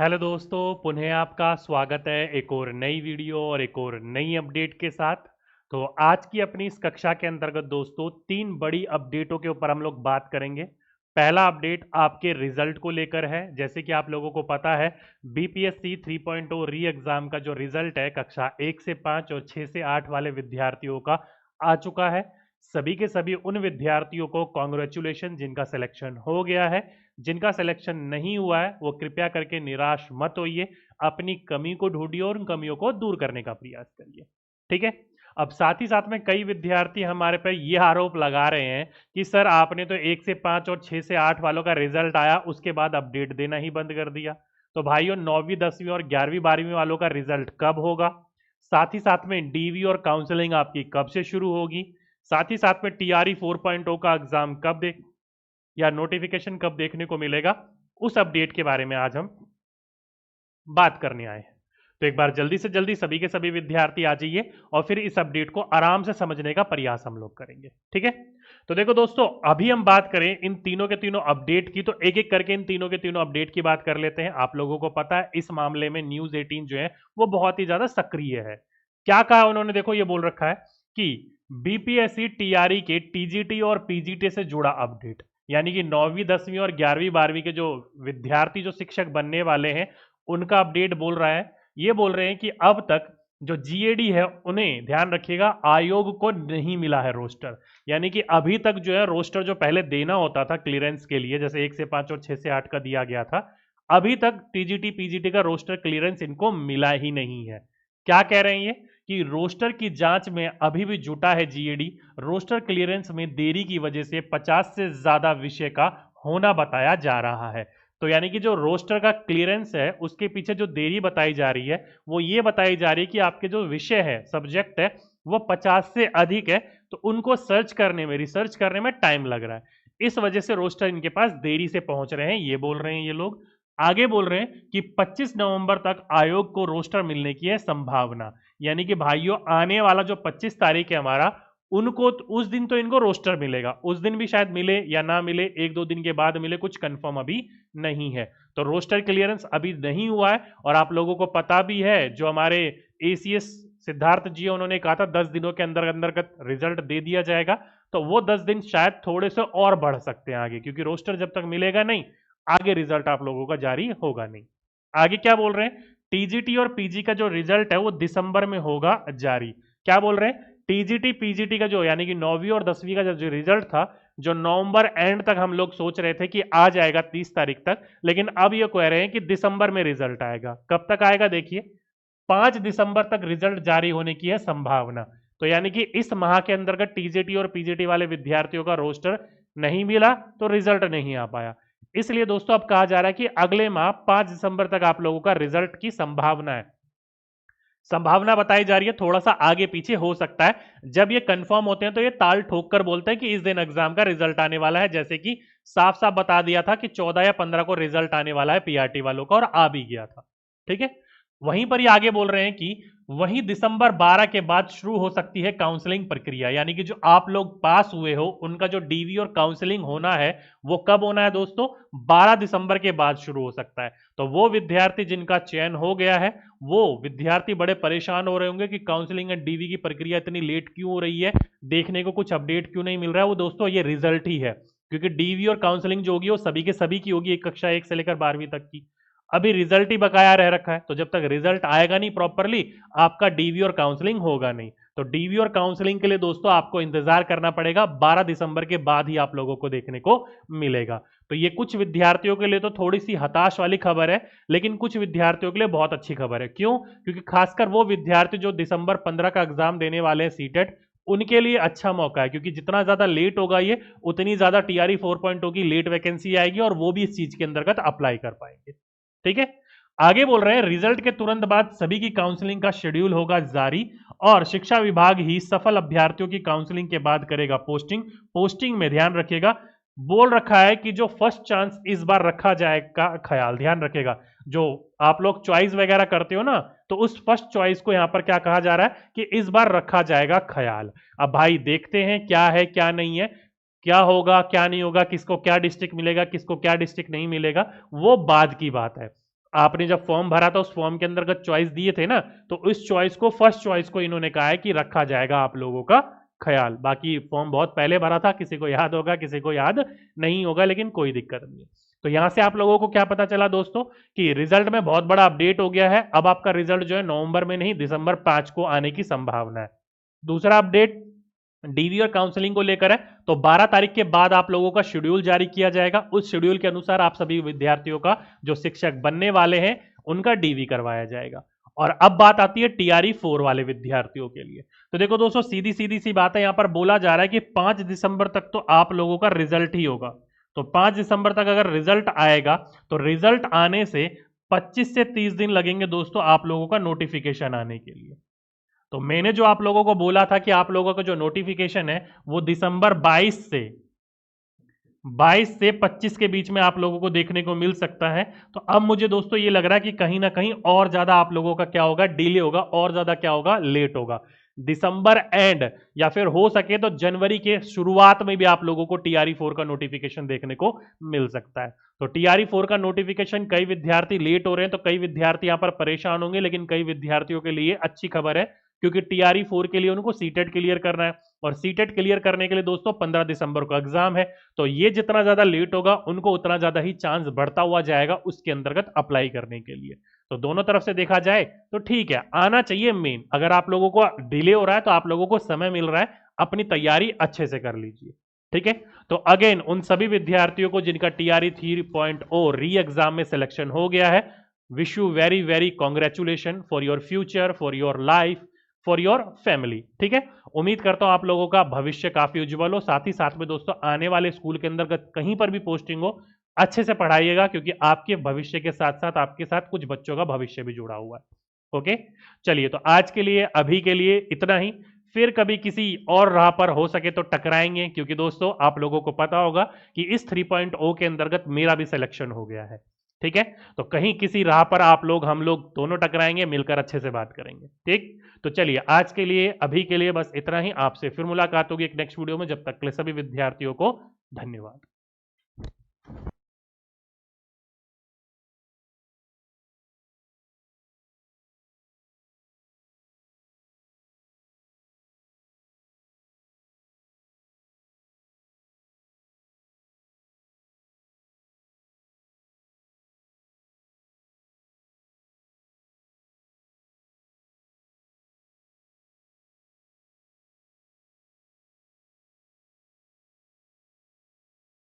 Hello दोस्तों, पुनः आपका स्वागत है एक और नई वीडियो और एक और नई अपडेट के साथ। तो आज की अपनी इस कक्षा के अंतर्गत दोस्तों तीन बड़ी अपडेटों के ऊपर हम लोग बात करेंगे। पहला अपडेट आपके रिजल्ट को लेकर है। जैसे कि आप लोगों को पता है, बीपीएससी 3.0 री एग्जाम का जो रिजल्ट है कक्षा 1 से 5 और 6 से 8 वाले विद्यार्थियों का आ चुका है। सभी के सभी उन विद्यार्थियों को कॉन्ग्रेचुलेशन जिनका सिलेक्शन हो गया है। जिनका सिलेक्शन नहीं हुआ है वो कृपया करके निराश मत होइए, अपनी कमी को ढूंढिए और उन कमियों को दूर करने का प्रयास करिए। ठीक है। अब साथ ही साथ में कई विद्यार्थी हमारे पे ये आरोप लगा रहे हैं कि सर आपने तो 1 से 5 और 6 से 8 वालों का रिजल्ट आया उसके बाद अपडेट देना ही बंद कर दिया। तो भाइयों 9वीं 10वीं और 11वीं 12वीं वालों का रिजल्ट कब होगा? साथ ही साथ में डीवी और काउंसलिंग आपकी कब से शुरू होगी? साथ ही साथ में टीआरई 4.0 का एग्जाम कब दे या नोटिफिकेशन कब देखने को मिलेगा, उस अपडेट के बारे में आज हम बात करने आए हैं। तो एक बार जल्दी से जल्दी सभी के सभी विद्यार्थी आ जाइए और फिर इस अपडेट को आराम से समझने का प्रयास हम लोग करेंगे। ठीक है। तो देखो दोस्तों, अभी हम बात करें इन तीनों के तीनों अपडेट की, तो एक एक करके इन तीनों के तीनों अपडेट की बात कर लेते हैं। आप लोगों को पता है इस मामले में न्यूज 18 जो है वो बहुत ही ज्यादा सक्रिय है। क्या कहा उन्होंने? देखो ये बोल रखा है कि बीपीएससी टीआरई के टीजीटी और पीजीटी से जुड़ा अपडेट, यानी कि 9वीं 10वीं और 11वीं 12वीं के जो विद्यार्थी जो शिक्षक बनने वाले हैं उनका अपडेट बोल रहा है। ये बोल रहे हैं कि अब तक जो जीएडी है उन्हें ध्यान रखिएगा आयोग को नहीं मिला है रोस्टर। यानी कि अभी तक जो है रोस्टर जो पहले देना होता था क्लियरेंस के लिए, जैसे 1 से 5 और 6 से 8 का दिया गया था, अभी तक टीजीटी पीजीटी का रोस्टर क्लियरेंस इनको मिला ही नहीं है। क्या कह रहे हैं ये कि रोस्टर की जांच में अभी भी जुटा है जीएडी। रोस्टर क्लियरेंस में देरी की वजह से 50 से ज्यादा विषय का होना बताया जा रहा है। तो यानी कि जो रोस्टर का क्लियरेंस है उसके पीछे जो देरी बताई जा रही है वो ये बताई जा रही है कि आपके जो विषय है, सब्जेक्ट है, वो 50 से अधिक है, तो उनको सर्च करने में, रिसर्च करने में टाइम लग रहा है। इस वजह से रोस्टर इनके पास देरी से पहुंच रहे हैं, ये बोल रहे हैं ये लोग। आगे बोल रहे हैं कि 25 नवंबर तक आयोग को रोस्टर मिलने की है संभावना। यानी कि भाइयों आने वाला जो 25 तारीख है हमारा, उनको उस दिन तो इनको रोस्टर मिलेगा, उस दिन भी शायद मिले या ना मिले, एक दो दिन के बाद मिले, कुछ कंफर्म अभी नहीं है। तो रोस्टर क्लियरेंस अभी नहीं हुआ है और आप लोगों को पता भी है जो हमारे एसीएस सिद्धार्थ जी उन्होंने कहा था 10 दिनों के अंदर अंदर रिजल्ट दे दिया जाएगा। तो वो 10 दिन शायद थोड़े से और बढ़ सकते हैं आगे, क्योंकि रोस्टर जब तक मिलेगा नहीं आगे रिजल्ट आप लोगों का जारी होगा नहीं। आगे क्या बोल रहे हैं? टीजीटी और पीजी का जो रिजल्ट है वो दिसंबर में होगा जारी। क्या बोल रहे हैं? टीजीटी पीजीटी का जो यानी कि 9वीं और 10वीं का जो रिजल्ट था, जो नवंबर एंड तक हम लोग सोच रहे थे कि आ जाएगा 30 तारीख तक, लेकिन अब ये कह रहे हैं कि दिसंबर में रिजल्ट आएगा। कब तक आएगा? देखिए 5 दिसंबर तक रिजल्ट जारी होने की है संभावना। तो यानी कि इस माह के अंतर्गत टीजीटी और पीजीटी वाले विद्यार्थियों का रोस्टर नहीं मिला तो रिजल्ट नहीं आ पाया। इसलिए दोस्तों अब कहा जा रहा है कि अगले माह 5 दिसंबर तक आप लोगों का रिजल्ट की संभावना है। संभावना बताई जा रही है, थोड़ा सा आगे पीछे हो सकता है। जब ये कंफर्म होते हैं तो ये ताल ठोक कर बोलते हैं कि इस दिन एग्जाम का रिजल्ट आने वाला है, जैसे कि साफ साफ बता दिया था कि 14 या 15 को रिजल्ट आने वाला है पीआरटी वालों का, और आ भी गया था। ठीक है। वहीं पर ये आगे बोल रहे हैं कि वहीं दिसंबर 12 के बाद शुरू हो सकती है काउंसलिंग प्रक्रिया। यानी कि जो आप लोग पास हुए हो उनका जो डीवी और काउंसलिंग होना है वो कब होना है दोस्तों? 12 दिसंबर के बाद शुरू हो सकता है। तो वो विद्यार्थी जिनका चयन हो गया है वो विद्यार्थी बड़े परेशान हो रहे होंगे कि काउंसलिंग एंड डीवी की प्रक्रिया इतनी लेट क्यों हो रही है, देखने को कुछ अपडेट क्यों नहीं मिल रहा है। वो दोस्तों ये रिजल्ट ही है, क्योंकि डीवी और काउंसलिंग जो होगी वो सभी के सभी की होगी, एक कक्षा 1 से लेकर 12वीं तक की। अभी रिजल्ट ही बकाया रह रखा है, तो जब तक रिजल्ट आएगा नहीं प्रॉपरली आपका डीवी और काउंसलिंग होगा नहीं। तो डीवी और काउंसलिंग के लिए दोस्तों आपको इंतजार करना पड़ेगा, 12 दिसंबर के बाद ही आप लोगों को देखने को मिलेगा। तो ये कुछ विद्यार्थियों के लिए तो थोड़ी सी हताश वाली खबर है, लेकिन कुछ विद्यार्थियों के लिए बहुत अच्छी खबर है। क्यों? क्योंकि खासकर वो विद्यार्थी जो दिसंबर 15 का एग्जाम देने वाले हैं सीटेट, उनके लिए अच्छा मौका है, क्योंकि जितना ज्यादा लेट होगा ये उतनी ज्यादा टीआरई 4.0 की लेट वैकेंसी आएगी और वो भी इस चीज के अंतर्गत अप्लाई कर पाएंगे। ठीक है। आगे बोल रहे हैं रिजल्ट के तुरंत बाद सभी की काउंसलिंग का शेड्यूल होगा जारी और शिक्षा विभाग ही सफल अभ्यर्थियों की काउंसलिंग के बाद करेगा पोस्टिंग। पोस्टिंग में ध्यान रखिएगा, बोल रखा है कि जो फर्स्ट चांस इस बार रखा जाएगा, ख्याल ध्यान रखेगा। जो आप लोग चॉइस वगैरह करते हो ना, तो उस फर्स्ट चॉइस को यहां पर क्या कहा जा रहा है कि इस बार रखा जाएगा ख्याल। अब भाई देखते हैं क्या है क्या नहीं है, क्या होगा क्या नहीं होगा, किसको क्या डिस्ट्रिक्ट मिलेगा किसको क्या डिस्ट्रिक्ट नहीं मिलेगा, वो बाद की बात है। आपने जब फॉर्म भरा था उस फॉर्म के अंतर्गत चॉइस दिए थे ना, तो उस चॉइस को, फर्स्ट चॉइस को इन्होंने कहा है कि रखा जाएगा आप लोगों का ख्याल। बाकी फॉर्म बहुत पहले भरा था, किसी को याद होगा किसी को याद नहीं होगा, लेकिन कोई दिक्कत नहीं है। तो यहां से आप लोगों को क्या पता चला दोस्तों कि रिजल्ट में बहुत बड़ा अपडेट हो गया है। अब आपका रिजल्ट जो है नवंबर में नहीं, दिसंबर 5 को आने की संभावना है। दूसरा अपडेट डीवी और काउंसलिंग को लेकर है, तो 12 तारीख के बाद आप लोगों का शेड्यूल जारी किया जाएगा। उस शेड्यूल के अनुसार आप सभी विद्यार्थियों का जो शिक्षक बनने वाले हैं उनका डीवी करवाया जाएगा। और अब बात आती है टीआरई 4 वाले विद्यार्थियों के लिए। तो देखो दोस्तों, सीधी सीधी सी बात है, यहां पर बोला जा रहा है कि 5 दिसंबर तक तो आप लोगों का रिजल्ट ही होगा। तो 5 दिसंबर तक अगर रिजल्ट आएगा तो रिजल्ट आने से 25 से 30 दिन लगेंगे दोस्तों आप लोगों का नोटिफिकेशन आने के लिए। तो मैंने जो आप लोगों को बोला था कि आप लोगों का जो नोटिफिकेशन है वो दिसंबर 22 से 25 के बीच में आप लोगों को देखने को मिल सकता है। तो अब मुझे दोस्तों ये लग रहा है कि कहीं ना कहीं और ज्यादा आप लोगों का क्या होगा, डिले होगा, और ज्यादा क्या होगा, लेट होगा। दिसंबर एंड या फिर हो सके तो जनवरी के शुरुआत में भी आप लोगों को टीआरई 4 का नोटिफिकेशन देखने को मिल सकता है। तो टीआरई 4 का नोटिफिकेशन, कई विद्यार्थी लेट हो रहे हैं तो कई विद्यार्थी यहां पर परेशान होंगे, लेकिन कई विद्यार्थियों के लिए अच्छी खबर है, क्योंकि टीआरई 4 के लिए उनको सीटेट क्लियर करना है, और सीटेट क्लियर करने के लिए दोस्तों 15 दिसंबर को एग्जाम है। तो ये जितना ज्यादा लेट होगा उनको उतना ज्यादा ही चांस बढ़ता हुआ जाएगा उसके अंतर्गत अप्लाई करने के लिए। तो दोनों तरफ से देखा जाए तो ठीक है, आना चाहिए मेन। अगर आप लोगों को डिले हो रहा है तो आप लोगों को समय मिल रहा है, अपनी तैयारी अच्छे से कर लीजिए, ठीक है। तो अगेन उन सभी विद्यार्थियों को जिनका टीआरई 3.0 री एग्जाम में सिलेक्शन हो गया है, wish you very very congratulation for your future, for your life, for your family, ठीक है। उम्मीद करता हूं आप लोगों का भविष्य काफी उज्जवल हो। साथ ही साथ में दोस्तों आने वाले स्कूल के अंदर कहीं पर भी पोस्टिंग हो, अच्छे से पढ़ाइएगा, क्योंकि आपके भविष्य के साथ साथ आपके साथ कुछ बच्चों का भविष्य भी जुड़ा हुआ है। ओके, चलिए तो आज के लिए, अभी के लिए इतना ही। फिर कभी किसी और राह पर हो सके तो टकराएंगे, क्योंकि दोस्तों आप लोगों को पता होगा कि इस 3.0 के अंतर्गत मेरा भी सिलेक्शन हो गया है, ठीक है। तो कहीं किसी राह पर आप लोग, हम लोग दोनों टकराएंगे, मिलकर अच्छे से बात करेंगे, ठीक। तो चलिए आज के लिए, अभी के लिए बस इतना ही। आपसे फिर मुलाकात होगी एक नेक्स्ट वीडियो में। जब तक के लिए सभी विद्यार्थियों को धन्यवाद।